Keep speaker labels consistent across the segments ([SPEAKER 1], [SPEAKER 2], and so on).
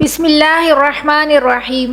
[SPEAKER 1] بسم اللہ الرحمن الرحیم۔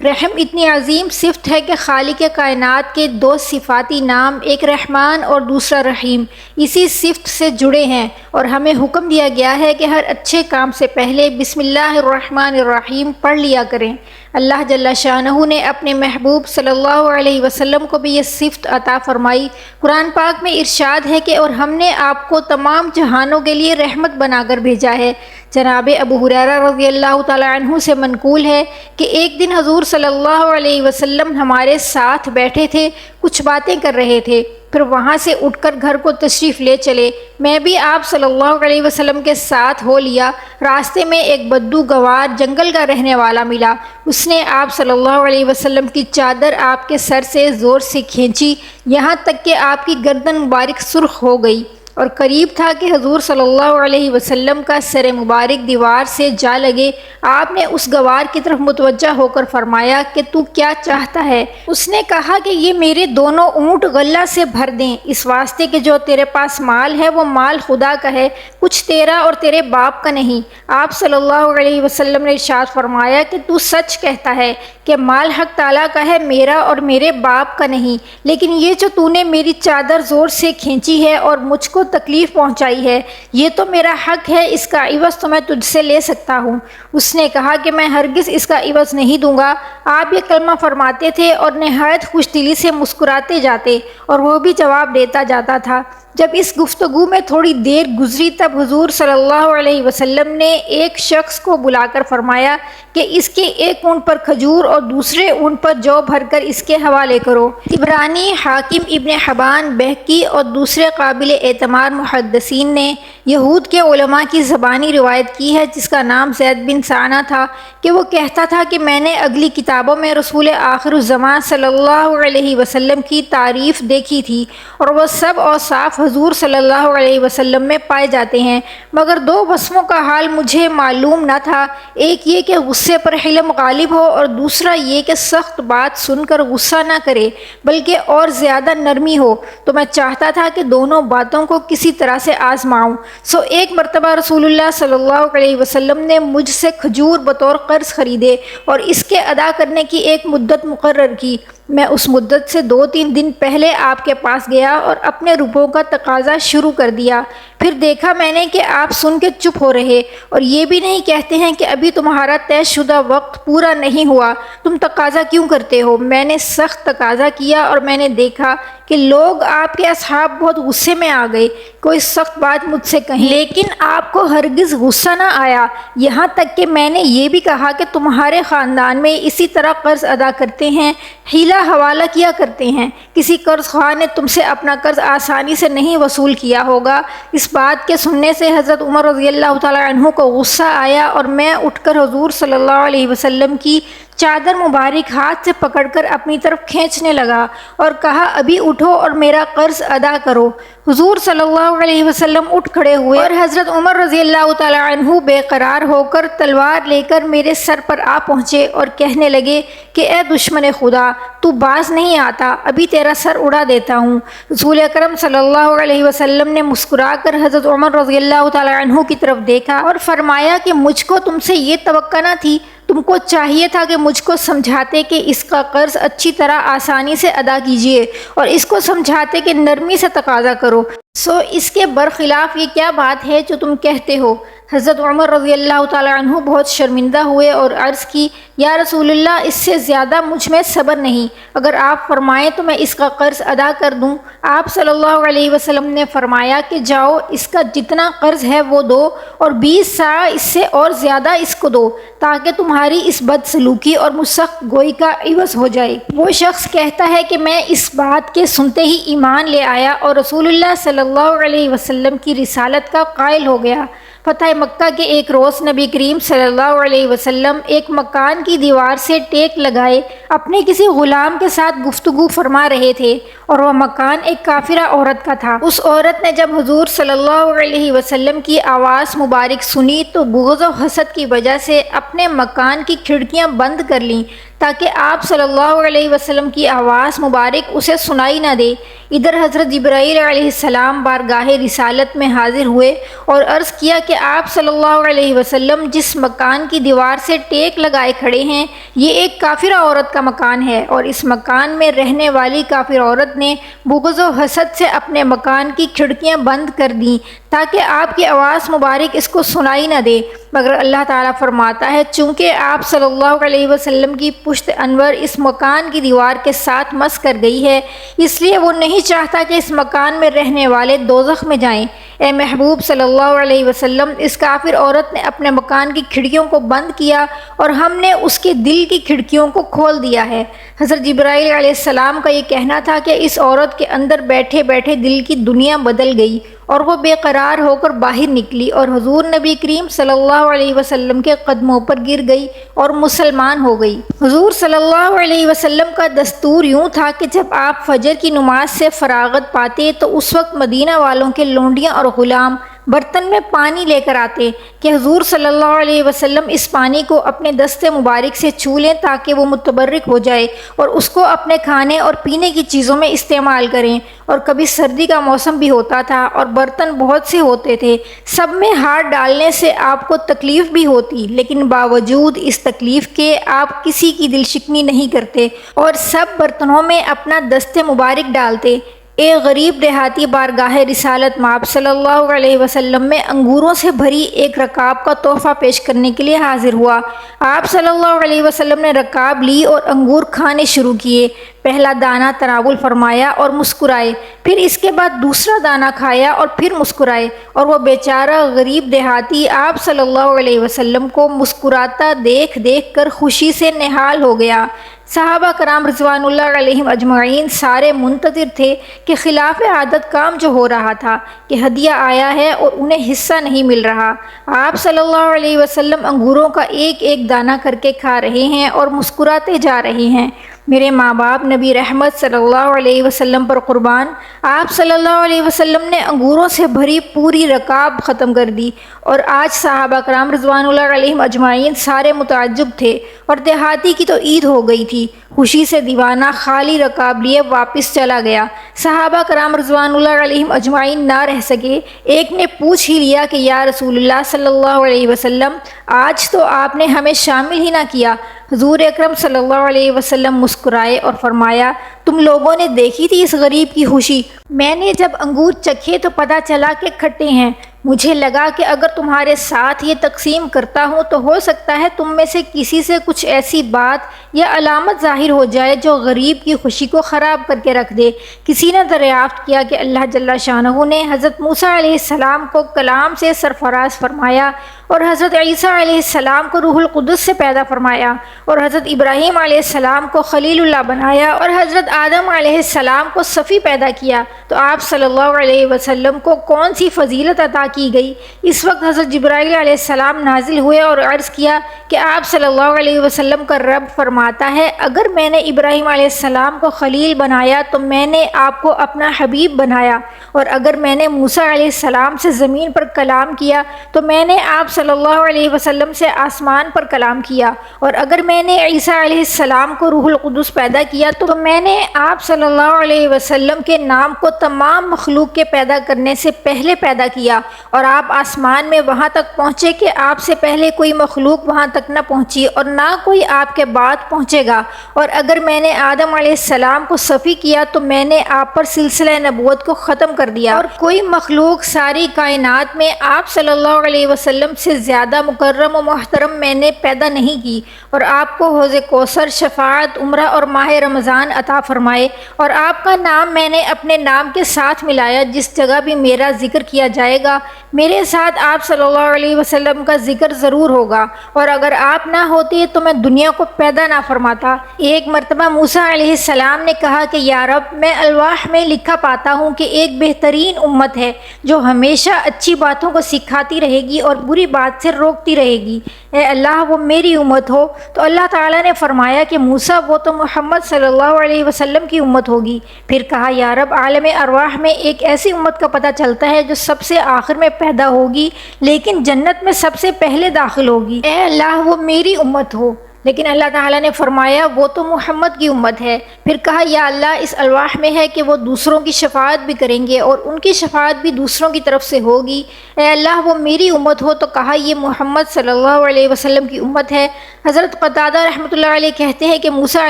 [SPEAKER 1] رحم اتنی عظیم صفت ہے کہ خالق کائنات کے دو صفاتی نام، ایک رحمان اور دوسرا رحیم، اسی صفت سے جڑے ہیں، اور ہمیں حکم دیا گیا ہے کہ ہر اچھے کام سے پہلے بسم اللہ الرحمن الرحیم پڑھ لیا کریں۔ اللہ جل شانہ نے اپنے محبوب صلی اللہ علیہ وسلم کو بھی یہ صفت عطا فرمائی۔ قرآن پاک میں ارشاد ہے کہ اور ہم نے آپ کو تمام جہانوں کے لیے رحمت بنا کر بھیجا ہے۔ جناب ابو ہریرہ رضی اللہ تعالی عنہ سے منقول ہے کہ ایک دن حضور صلی اللہ علیہ وسلم ہمارے ساتھ بیٹھے تھے، کچھ باتیں کر رہے تھے، پھر وہاں سے اٹھ کر گھر کو تشریف لے چلے۔ میں بھی آپ صلی اللہ علیہ وسلم کے ساتھ ہو لیا۔ راستے میں ایک بدو گوار جنگل کا رہنے والا ملا۔ اس نے آپ صلی اللہ علیہ وسلم کی چادر آپ کے سر سے زور سے کھینچی، یہاں تک کہ آپ کی گردن مبارک سرخ ہو گئی، اور قریب تھا کہ حضور صلی اللہ علیہ وسلم کا سر مبارک دیوار سے جا لگے۔ آپ نے اس گوار کی طرف متوجہ ہو کر فرمایا کہ تو کیا چاہتا ہے؟ اس نے کہا کہ یہ میرے دونوں اونٹ غلہ سے بھر دیں، اس واسطے کہ جو تیرے پاس مال ہے وہ مال خدا کا ہے، کچھ تیرا اور تیرے باپ کا نہیں۔ آپ صلی اللہ علیہ وسلم نے ارشاد فرمایا کہ تو سچ کہتا ہے کہ مال حق تعالیٰ کا ہے، میرا اور میرے باپ کا نہیں، لیکن یہ جو تو نے میری چادر زور سے کھینچی ہے اور مجھ کو تکلیف پہنچائی ہے، یہ تو میرا حق ہے، اس کا عوض تو میں تجھ سے لے سکتا ہوں۔ اس نے کہا کہ میں ہرگز اس کا عوض نہیں دوں گا۔ آپ یہ کلمہ فرماتے تھے اور نہایت خوش دلی سے مسکراتے جاتے، اور وہ بھی جواب دیتا جاتا تھا۔ جب اس گفتگو میں تھوڑی دیر گزری تب حضور صلی اللہ علیہ وسلم نے ایک شخص کو بلا کر فرمایا کہ اس کے ایک اونٹ پر کھجور اور دوسرے اونٹ پر جو بھر کر اس کے حوالے کرو۔ طبرانی، حاکم، ابن حبان، بہقی اور دوسرے قابل اعتماد محدثین نے یہود کے علماء کی زبانی روایت کی ہے، جس کا نام زید بن سعنہ تھا، کہ وہ کہتا تھا کہ میں نے اگلی کتابوں میں رسول آخر الزمان صلی اللہ علیہ وسلم کی تعریف دیکھی تھی، اور وہ سب اوصاف حضور صلی اللہ علیہ وسلم میں پائے جاتے ہیں، مگر دو وصفوں کا حال مجھے معلوم نہ تھا، ایک یہ کہ غصے پر حلم غالب ہو، اور دوسرا یہ کہ سخت بات سن کر غصہ نہ کرے بلکہ اور زیادہ نرمی ہو۔ تو میں چاہتا تھا کہ دونوں باتوں کو کسی طرح سے آزماؤں۔ سو ایک مرتبہ رسول اللہ صلی اللہ علیہ وسلم نے مجھ سے کھجور بطور قرض خریدے اور اس کے ادا کرنے کی ایک مدت مقرر کی۔ میں اس مدت سے 2-3 دن پہلے آپ کے پاس گیا اور اپنے روپوں کا تقاضا شروع کر دیا۔ پھر دیکھا میں نے کہ آپ سن کے چپ ہو رہے اور یہ بھی نہیں کہتے ہیں کہ ابھی تمہارا طے شدہ وقت پورا نہیں ہوا، تم تقاضا کیوں کرتے ہو؟ میں نے سخت تقاضا کیا اور میں نے دیکھا کہ لوگ آپ کے اصحاب بہت غصے میں آ گئے، کوئی سخت بات مجھ سے کہیں، لیکن آپ کو ہرگز غصہ نہ آیا، یہاں تک کہ میں نے یہ بھی کہا کہ تمہارے خاندان میں اسی طرح قرض ادا کرتے ہیں، حیلہ حوالہ کیا کرتے ہیں، کسی قرض خواہ نے تم سے اپنا قرض آسانی سے نہیں وصول کیا ہوگا۔ اس بات کے سننے سے حضرت عمر رضی اللہ تعالی عنہ کو غصہ آیا، اور میں اٹھ کر حضور صلی اللہ علیہ وسلم کی چادر مبارک ہاتھ سے پکڑ کر اپنی طرف کھینچنے لگا اور کہا ابھی اٹھو اور میرا قرض ادا کرو۔ حضور صلی اللہ علیہ وسلم اٹھ کھڑے ہوئے اور حضرت عمر رضی اللہ تعالی عنہ بے قرار ہو کر تلوار لے کر میرے سر پر آ پہنچے اور کہنے لگے کہ اے دشمن خدا، تو باز نہیں آتا، ابھی تیرا سر اڑا دیتا ہوں۔ رسول اکرم صلی اللہ علیہ وسلم نے مسکرا کر حضرت عمر رضی اللہ تعالی عنہ کی طرف دیکھا اور فرمایا کہ مجھ کو تم سے یہ توقع نہ تھی، تم کو چاہیے تھا کہ مجھ کو سمجھاتے کہ اس کا قرض اچھی طرح آسانی سے ادا کیجیے، اور اس کو سمجھاتے کہ نرمی سے تقاضا کرو۔ سو اس کے برخلاف یہ کیا بات ہے جو تم کہتے ہو؟ حضرت عمر رضی اللہ تعالی عنہ بہت شرمندہ ہوئے اور عرض کی یا رسول اللہ، اس سے زیادہ مجھ میں صبر نہیں، اگر آپ فرمائیں تو میں اس کا قرض ادا کر دوں۔ آپ صلی اللہ علیہ وسلم نے فرمایا کہ جاؤ، اس کا جتنا قرض ہے وہ دو، اور 20 ساع اس سے اور زیادہ اس کو دو، تاکہ تمہاری اس بد سلوکی اور مشق گوئی کا عوض ہو جائے۔ وہ شخص کہتا ہے کہ میں اس بات کے سنتے ہی ایمان لے آیا اور رسول اللہ صلی اللہ علیہ وسلم کی رسالت کا قائل ہو گیا۔ فتح مکہ کے ایک روز نبی کریم صلی اللہ علیہ وسلم ایک مکان کی دیوار سے ٹیک لگائے اپنے کسی غلام کے ساتھ گفتگو فرما رہے تھے، اور وہ مکان ایک کافرہ عورت کا تھا۔ اس عورت نے جب حضور صلی اللہ علیہ وسلم کی آواز مبارک سنی تو بغض و حسد کی وجہ سے اپنے مکان کی کھڑکیاں بند کر لیں تاکہ آپ صلی اللہ علیہ وسلم کی آواز مبارک اسے سنائی نہ دے۔ ادھر حضرت جبرائیل علیہ السلام بارگاہ رسالت میں حاضر ہوئے اور عرض کیا کہ آپ صلی اللہ علیہ وسلم جس مکان کی دیوار سے ٹیک لگائے کھڑے ہیں یہ ایک کافرہ عورت کا مکان ہے، اور اس مکان میں رہنے والی کافر عورت نے بغض و حسد سے اپنے مکان کی کھڑکیاں بند کر دیں تاکہ آپ کی آواز مبارک اس کو سنائی نہ دے، مگر اللہ تعالیٰ فرماتا ہے چونکہ آپ صلی اللہ علیہ وسلم کی پشت انور اس مکان کی دیوار کے ساتھ مس کر گئی ہے، اس لیے وہ نہیں چاہتا کہ اس مکان میں رہنے والے دوزخ میں جائیں۔ اے محبوب صلی اللہ علیہ وسلم، اس کافر عورت نے اپنے مکان کی کھڑکیوں کو بند کیا اور ہم نے اس کے دل کی کھڑکیوں کو کھول دیا ہے۔ حضرت جبرائیل علیہ السلام کا یہ کہنا تھا کہ اس عورت کے اندر بیٹھے بیٹھے دل کی دنیا بدل گئی اور وہ بے قرار ہو کر باہر نکلی اور حضور نبی کریم صلی اللہ علیہ وسلم کے قدموں پر گر گئی اور مسلمان ہو گئی۔ حضور صلی اللہ علیہ وسلم کا دستور یوں تھا کہ جب آپ فجر کی نماز سے فراغت پاتے تو اس وقت مدینہ والوں کے لونڈیاں اور غلام برتن میں پانی لے کر آتے کہ حضور صلی اللہ علیہ وسلم اس پانی کو اپنے دست مبارک سے چھو لیں تاکہ وہ متبرک ہو جائے اور اس کو اپنے کھانے اور پینے کی چیزوں میں استعمال کریں۔ اور کبھی سردی کا موسم بھی ہوتا تھا اور برتن بہت سے ہوتے تھے، سب میں ہاتھ ڈالنے سے آپ کو تکلیف بھی ہوتی، لیکن باوجود اس تکلیف کے آپ کسی کی دل شکنی نہیں کرتے اور سب برتنوں میں اپنا دست مبارک ڈالتے۔ ایک غریب دیہاتی بارگاہ رسالت مآب صلی اللہ علیہ وسلم میں انگوروں سے بھری ایک رکاب کا تحفہ پیش کرنے کے لیے حاضر ہوا۔ آپ صلی اللہ علیہ وسلم نے رکاب لی اور انگور کھانے شروع کیے۔ پہلا دانہ تناول فرمایا اور مسکرائے، پھر اس کے بعد دوسرا دانہ کھایا اور پھر مسکرائے، اور وہ بیچارہ غریب دیہاتی آپ صلی اللہ علیہ وسلم کو مسکراتا دیکھ دیکھ کر خوشی سے نہال ہو گیا۔ صحابہ کرام رضوان اللہ علیہم اجمعین سارے منتظر تھے کہ خلاف عادت کام جو ہو رہا تھا کہ ہدیہ آیا ہے اور انہیں حصہ نہیں مل رہا۔ آپ صلی اللہ علیہ وسلم انگوروں کا ایک ایک دانہ کر کے کھا رہے ہیں اور مسکراتے جا رہے ہیں۔ میرے ماں باپ نبی رحمت صلی اللہ علیہ وسلم پر قربان، آپ صلی اللہ علیہ وسلم نے انگوروں سے بھری پوری رکاب ختم کر دی، اور آج صحابہ کرام رضوان اللہ علیہم اجمعین سارے متعجب تھے، اور دیہاتی کی تو عید ہو گئی تھی۔ خوشی سے دیوانہ خالی رکاب لیے واپس چلا گیا۔ صحابہ کرام رضوان اللہ علیہم اجمعین نہ رہ سکے، ایک نے پوچھ ہی لیا کہ یا رسول اللہ صلی اللہ علیہ وسلم، آج تو آپ نے ہمیں شامل ہی نہ کیا۔ حضور اکرم صلی اللہ علیہ وسلم مسکرائے اور فرمایا، تم لوگوں نے دیکھی تھی اس غریب کی خوشی؟ میں نے جب انگور چکھے تو پتہ چلا کہ کھٹے ہیں، مجھے لگا کہ اگر تمہارے ساتھ یہ تقسیم کرتا ہوں تو ہو سکتا ہے تم میں سے کسی سے کچھ ایسی بات یا علامت ظاہر ہو جائے جو غریب کی خوشی کو خراب کر کے رکھ دے۔ کسی نے دریافت کیا کہ اللہ جل شانہ نے حضرت موسیٰ علیہ السلام کو کلام سے سرفراز فرمایا، اور حضرت عیسیٰ علیہ السلام کو روح القدس سے پیدا فرمایا، اور حضرت ابراہیم علیہ السلام کو خلیل اللہ بنایا، اور حضرت آدم علیہ السلام کو صفی پیدا کیا، تو آپ صلی اللہ علیہ وسلم کو کون سی فضیلت عطا کی گئی؟ اس وقت حضرت جبرائیل علیہ السلام نازل ہوئے اور عرض کیا کہ آپ صلی اللہ علیہ وسلم کا رب فرماتا ہے، اگر میں نے ابراہیم علیہ السلام کو خلیل بنایا تو میں نے آپ کو اپنا حبیب بنایا، اور اگر میں نے موسیٰ علیہ السلام سے زمین پر کلام کیا تو میں نے آپ صلی اللہ علیہ وسلم سے آسمان پر کلام کیا، اور اگر میں نے عیسیٰ علیہ السلام کو روح القدس پیدا کیا تو میں نے آپ صلی اللہ علیہ وسلم کے نام کو تمام مخلوق کے پیدا کرنے سے پہلے پیدا کیا، اور آپ آسمان میں وہاں تک پہنچے کہ آپ سے پہلے کوئی مخلوق وہاں تک نہ پہنچی اور نہ کوئی آپ کے بعد پہنچے گا، اور اگر میں نے آدم علیہ السلام کو صفی کیا تو میں نے آپ پر سلسلہ نبوت کو ختم کر دیا، اور کوئی مخلوق ساری کائنات میں آپ صلی اللہ علیہ وسلم سے زیادہ مکرم و محترم میں نے پیدا نہیں کی، اور آپ کو حوض کوثر، شفاعت، عمرہ اور ماہ رمضان عطا فرمائے، اور آپ کا نام میں نے اپنے نام کے ساتھ ملایا۔ جس جگہ بھی میرا ذکر کیا جائے گا میرے ساتھ آپ صلی اللہ علیہ وسلم کا ذکر ضرور ہوگا، اور اگر آپ نہ ہوتے تو میں دنیا کو پیدا نہ فرماتا۔ ایک مرتبہ موسیٰ علیہ السلام نے کہا کہ یا رب، میں الواح میں لکھا پاتا ہوں کہ ایک بہترین امت ہے جو ہمیشہ اچھی باتوں کو سکھاتی رہے گی اور بری بات سے روکتی رہے گی، اے اللہ وہ میری امت ہو۔ تو اللہ تعالیٰ نے فرمایا کہ موسیٰ وہ تو محمد صلی اللہ علیہ وسلم کی امت ہوگی۔ پھر کہا یا رب، عالم ارواح میں ایک ایسی امت کا پتہ چلتا ہے جو سب سے آخر میں پیدا ہوگی لیکن جنت میں سب سے پہلے داخل ہوگی، اے اللہ وہ میری امت ہو۔ لیکن اللہ تعالیٰ نے فرمایا وہ تو محمد کی امت ہے۔ پھر کہا یا اللہ اس الواح میں ہے کہ وہ دوسروں کی شفاعت بھی کریں گے اور ان کی شفاعت بھی دوسروں کی طرف سے ہوگی، اے اللہ وہ میری امت ہو، تو کہا یہ محمد صلی اللہ علیہ وسلم کی امت ہے۔ حضرت قتادہ رحمۃ اللہ علیہ کہتے ہیں کہ موسیٰ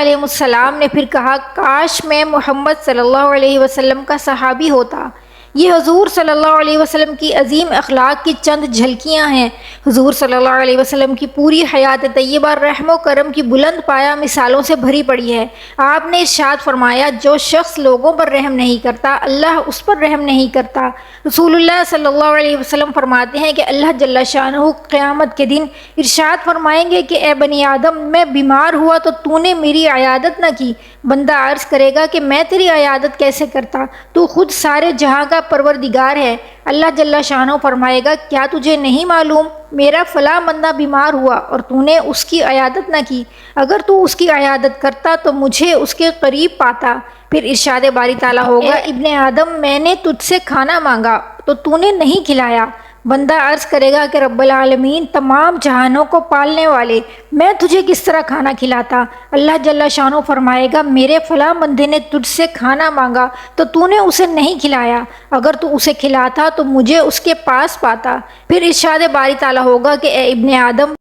[SPEAKER 1] علیہ السلام نے پھر کہا کاش میں محمد صلی اللہ علیہ وسلم کا صحابی ہوتا۔ یہ حضور صلی اللہ علیہ وسلم کی عظیم اخلاق کی چند جھلکیاں ہیں۔ حضور صلی اللہ علیہ وسلم کی پوری حیات طیبہ رحم و کرم کی بلند پایہ مثالوں سے بھری پڑی ہے۔ آپ نے ارشاد فرمایا جو شخص لوگوں پر رحم نہیں کرتا اللہ اس پر رحم نہیں کرتا۔ رسول اللہ صلی اللہ علیہ وسلم فرماتے ہیں کہ اللہ جل شانہ قیامت کے دن ارشاد فرمائیں گے کہ اے بنی آدم میں بیمار ہوا تو تو نے میری عیادت نہ کی۔ بندہ عرض کرے گا کہ میں تیری عیادت کیسے کرتا، تو خود سارے جہاں کا پروردگار ہے۔ اللہ جل شانہ فرمائے گا کیا تجھے نہیں معلوم میرا فلاں بندہ بیمار ہوا اور تو نے اس کی عیادت نہ کی، اگر تو اس کی عیادت کرتا تو مجھے اس کے قریب پاتا۔ پھر ارشاد باری تعالیٰ ہوگا اے ابن آدم میں نے تجھ سے کھانا مانگا تو نے نہیں کھلایا۔ بندہ عرض کرے گا کہ رب العالمین تمام جہانوں کو پالنے والے میں تجھے کس طرح کھانا کھلاتا۔ اللہ جل شانہ فرمائے گا میرے فلاں بندے نے تجھ سے کھانا مانگا تو نے اسے نہیں کھلایا، اگر تو اسے کھلاتا تو مجھے اس کے پاس پاتا۔ پھر ارشاد باری تعالیٰ ہوگا کہ اے ابن آدم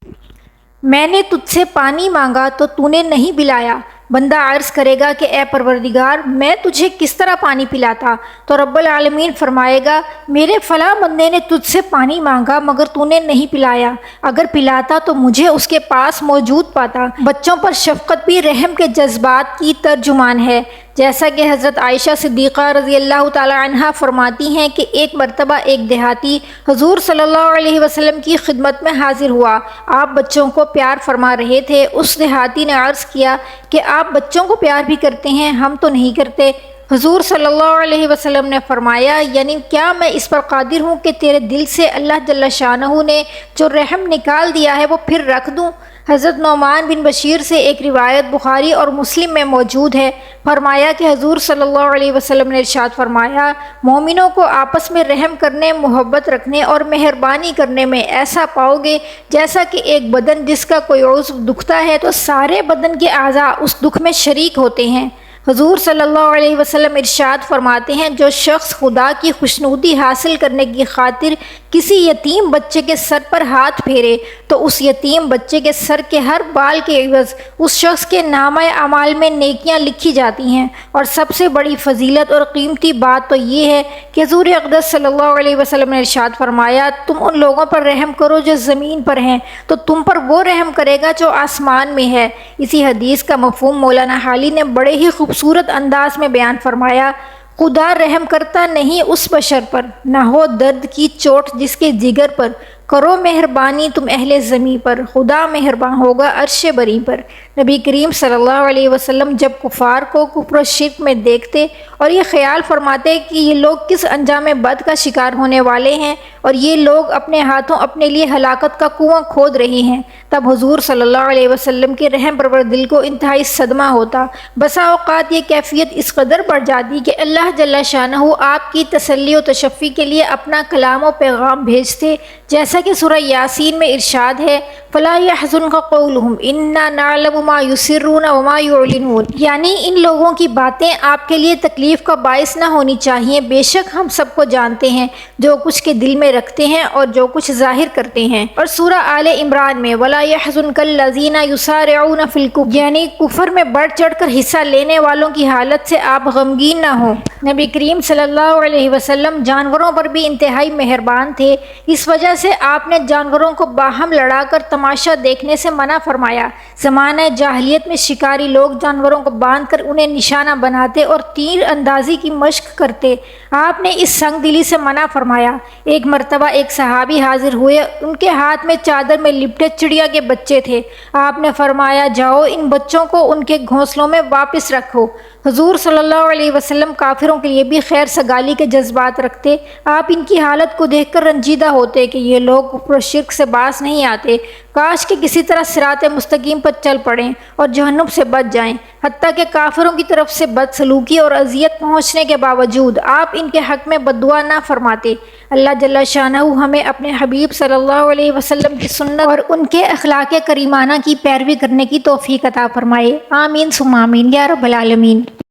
[SPEAKER 1] میں نے تجھ سے پانی مانگا تو نے نہیں پلایا۔ بندہ عرض کرے گا کہ اے پروردگار میں تجھے کس طرح پانی پلاتا، تو رب العالمین فرمائے گا میرے فلاں بندے نے تجھ سے پانی مانگا مگر تو نے نہیں پلایا، اگر پلاتا تو مجھے اس کے پاس موجود پاتا۔ بچوں پر شفقت بھی رحم کے جذبات کی ترجمان ہے، جیسا کہ حضرت عائشہ صدیقہ رضی اللہ تعالی عنہا فرماتی ہیں کہ ایک مرتبہ ایک دیہاتی حضور صلی اللہ علیہ وسلم کی خدمت میں حاضر ہوا۔ آپ بچوں کو پیار فرما رہے تھے۔ اس دیہاتی نے عرض کیا کہ آپ بچوں کو پیار بھی کرتے ہیں، ہم تو نہیں کرتے۔ حضور صلی اللہ علیہ وسلم نے فرمایا یعنی کیا میں اس پر قادر ہوں کہ تیرے دل سے اللہ جل شانہ نے جو رحم نکال دیا ہے وہ پھر رکھ دوں؟ حضرت نعمان بن بشیر سے ایک روایت بخاری اور مسلم میں موجود ہے، فرمایا کہ حضور صلی اللہ علیہ وسلم نے ارشاد فرمایا مومنوں کو آپس میں رحم کرنے، محبت رکھنے اور مہربانی کرنے میں ایسا پاؤ گے جیسا کہ ایک بدن جس کا کوئی عضو دکھتا ہے تو سارے بدن کے اعضاء اس دکھ میں شریک ہوتے ہیں۔ حضور صلی اللہ علیہ وسلم ارشاد فرماتے ہیں جو شخص خدا کی خوشنودی حاصل کرنے کی خاطر کسی یتیم بچے کے سر پر ہاتھ پھیرے تو اس یتیم بچے کے سر کے ہر بال کے عوض اس شخص کے نامہ اعمال میں نیکیاں لکھی جاتی ہیں۔ اور سب سے بڑی فضیلت اور قیمتی بات تو یہ ہے کہ حضور اقدس صلی اللہ علیہ وسلم نے ارشاد فرمایا تم ان لوگوں پر رحم کرو جو زمین پر ہیں تو تم پر وہ رحم کرے گا جو آسمان میں ہے۔ اسی حدیث کا مفہوم مولانا حالی نے بڑے ہی خوبصورت انداز میں بیان فرمایا خدا رحم کرتا نہیں اس بشر پر نہ ہو درد کی چوٹ جس کے جگر پر، کرو مہربانی تم اہل زمیں پر، خدا مہربان ہوگا عرش بری پر۔ نبی کریم صلی اللہ علیہ وسلم جب کفار کو کفر و شرک میں دیکھتے اور یہ خیال فرماتے کہ یہ لوگ کس انجام بد کا شکار ہونے والے ہیں اور یہ لوگ اپنے ہاتھوں اپنے لیے ہلاکت کا کنواں کھود رہے ہیں، تب حضور صلی اللہ علیہ وسلم کے رحم پرور دل کو انتہائی صدمہ ہوتا۔ بسا اوقات یہ کیفیت اس قدر بڑھ جاتی کہ اللہ جل شانہ آپ کی تسلی و تشفی کے لیے اپنا کلام و پیغام بھیجتے، جیسا کہ سورہ یاسین میں ارشاد ہے فَلَا يَحْزُنْكَ قَوْلُهُمْ إِنَّا نَعْلَمُ مَا يُسِرُّونَ وَمَا يُعْلِنُونَ، یعنی ان لوگوں کی باتیں آپ کے لیے تکلیف کا باعث نہ ہونی چاہیے، بے شک ہم سب کو جانتے ہیں جو کچھ کے دل میں رکھتے ہیں اور جو کچھ ظاہر کرتے ہیں۔ اور سورہ آل عمران میں وَلَا يَحْزُنْكَ الَّذِينَ يُسَارِعُونَ فِي الْكُفْرِ، یعنی کفر میں بڑھ چڑھ کر حصہ لینے والوں کی حالت سے آپ غمگین نہ ہوں۔ نبی کریم صلی اللہ علیہ وسلم جانوروں پر بھی انتہائی مہربان تھے، اس وجہ سے آپ نے جانوروں کو باہم لڑا کر تماشا دیکھنے سے منع فرمایا۔ زمانہ جاہلیت میں شکاری لوگ جانوروں کو باندھ کر انہیں نشانہ بناتے اور تیر اندازی کی مشق کرتے، آپ نے اس سنگ دلی سے منع فرمایا۔ ایک مرتبہ ایک صحابی حاضر ہوئے، ان کے ہاتھ میں چادر میں لپٹے چڑیا کے بچے تھے۔ آپ نے فرمایا جاؤ ان بچوں کو ان کے گھونسلوں میں واپس رکھو۔ حضور صلی اللہ علیہ وسلم کافروں کے لیے بھی خیر سگالی کے جذبات رکھتے، آپ ان کی حالت کو دیکھ کر رنجیدہ ہوتے کہ یہ لوگ لوگ کفر و شرک سے باز نہیں آتے، کاش کہ کسی طرح صراط مستقیم پر چل پڑیں اور جہنم سے بچ جائیں۔ حتیٰ کہ کافروں کی طرف سے بدسلوکی اور اذیت پہنچنے کے باوجود آپ ان کے حق میں بد دعا نہ فرماتے۔ اللہ جل شانہ ہمیں اپنے حبیب صلی اللہ علیہ وسلم کی سنت اور ان کے اخلاق کریمانہ کی پیروی کرنے کی توفیق عطا فرمائے۔ آمین ثم آمین یا رب العالمین۔